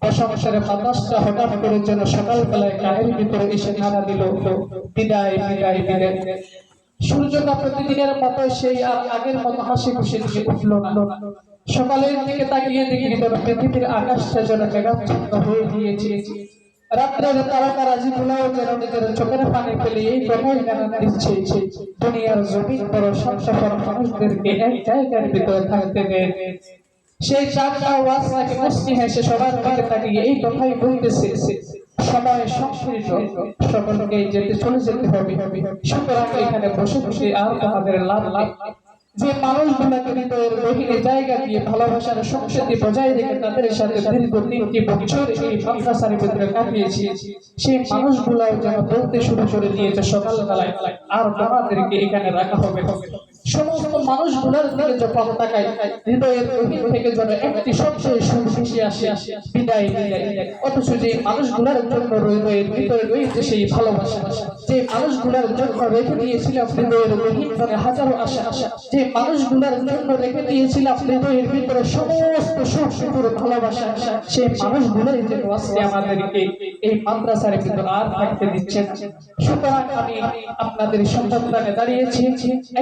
[SPEAKER 4] প্রশংসার বাতাসটা হঠাৎ করে যেন সকালবেলায় গায়ের ভিতরে এসে নাড়া দিল, বিদায় বিদায় বিদায়। সূর্যটা প্রতিদিনের মতো সেই আর আগের মতো হাসি খুশি দিকে উঠল না। সকালের দিকে তাকিয়ে দেখি পৃথিবীর আকাশটা যেন মেঘাচ্ছন্ন হয়ে গিয়েছে। রাত্রের তারকারাজি গুলাও যেন নিজের চোখের পানি ফেলে এই প্রভয় জানান দিচ্ছে দুনিয়ার জমিন বড় সংসার মানুষদেরকে এক জায়গার ভিতরে থাকতে দেয়। সেই চাঁদটা ওয়াজ নাকি মুস্তি হেসে সবার দিকে তাকিয়ে এই কথাই বলতেছে সময় সংস্কৃত সকলকে যেতে চলে যেতে হবে, সুতরাং এখানে বসে বসে আর আমাদের লাভ লাভ যে মানুষগুলোকে হৃদয়ের গভীরে জায়গা দিয়ে ভালোবাসার সংস্কৃতি বজায় রেখে তাদের সাথে দীর্ঘ 3টি বছর এই মাদ্রাসার ভিতরে কাটিয়েছি, সেই মানুষগুলাও যেন বলতে শুরু করে দিয়েছে সকালবেলায় আর আমাদেরকে এখানে রাখা হবে। সমস্ত মানুষগুলোর দিকে যখন তাকাই হৃদয়ের গভীর থেকে যেন একটি সবচেয়ে সুর ভেসে আসে বিদায় বিদায়। অথচ যে মানুষগুলোর জন্য হৃদয়ের ভিতরে রয়েছে সেই ভালোবাসা, যে মানুষগুলোর জন্য রেখে দিয়েছিলাম হৃদয়ের গভীর ধরে হাজারো আশা আশা, যে মানুষগুলোর জন্য রেখে দিয়েছিলাম হৃদয়ের ভিতরে সমস্ত সুখ সুখের ভালোবাসা, সেই মানুষগুলোই যেন আজকে আমাদেরকে এই মাদ্রাসার ভিতরে আর থাকতে দিচ্ছেন। সুতরাং আমি আপনাদের সম্মুখে দাঁড়িয়েছি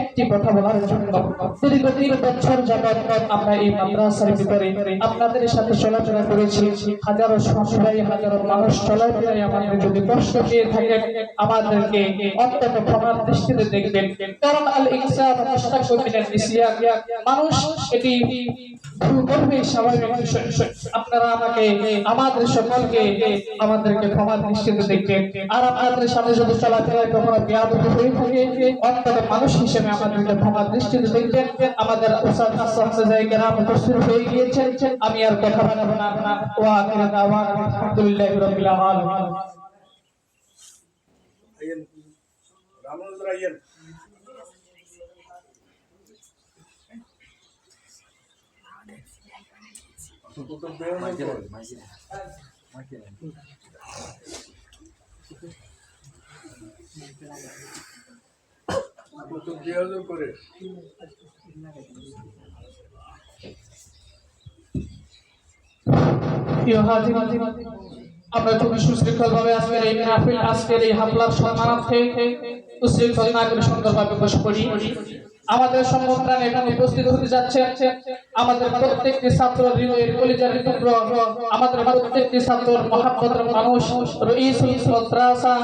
[SPEAKER 4] একটি কথা বলার জন্য। দীর্ঘ 3 বছর যাবত আমরা এই মাদ্রাসার ভিতরে আপনাদের সাথে চলাফেরা করেছি। হাজারো সন্তান হাজারো মানুষ চলাফেরায় আমাদের যদি কষ্ট পেয়ে থাকেন আমাদেরকে অত্যন্ত ক্ষমার দৃষ্টিতে দেখবেন, কারণ আল ইনসান মুস্তাকিল মিনাল নিসিয়ান, মানুষ এটি ভুল করবে স্বাভাবিক বিষয়। আপনারা আমাকে আমাদের সকলকে আমাদেরকে ক্ষমার দৃষ্টিতে দেখবেন, আর আপনাদের সাথে যদি চলাফেরায় কখনো বেয়াদবি হয়ে থাকে অন্তত মানুষ হিসেবে আমাদেরকে ক্ষমার দৃষ্টিতে দেখবেন। আমাদের উস্তাদ আসসালামু আলাইকুম উপস্থিত হয়ে গিয়েছেন, আমি আর কথা বাড়াবো না। ওয়া আখিরু দাওয়ানা আলহামদুলিল্লাহি রাব্বিল আলামিন। আমরা খুবই সুশৃঙ্খল ভাবে আজকের এই মাহফিল আজকের এই হাফলার সম্মানার্থে সুশৃঙ্খল না করে সুন্দরভাবে বসে পড়ি। আমাদের সম্মুখে এখানে উপস্থিত হতে যাচ্ছে আমাদের প্রত্যেকটি ছাত্র হৃদয়ের কলিজার টুকরো, আমাদের প্রত্যেকটি ছাত্রের মহব্বতের মানুষ, রইসুল মাদ্রাসা,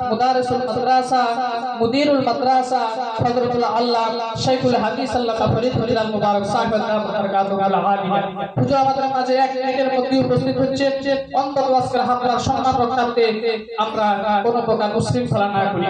[SPEAKER 4] মুদারিসুল মাদ্রাসা, মুদিরুল মাদ্রাসা, হযরতুল আল্লামা শাইখুল হাদিস আল্লামা ফরিদুল মুবারক সাহেব বারাকাতুহু আলিয়া। হুজুর আমাদের মাঝে এক মিনিটের মধ্যে উপস্থিত হচ্ছে, অন্তত আজকের হামলার সম্মান রক্ষার্থে আমরা কোনো প্রকার উশৃঙ্খলা না করি।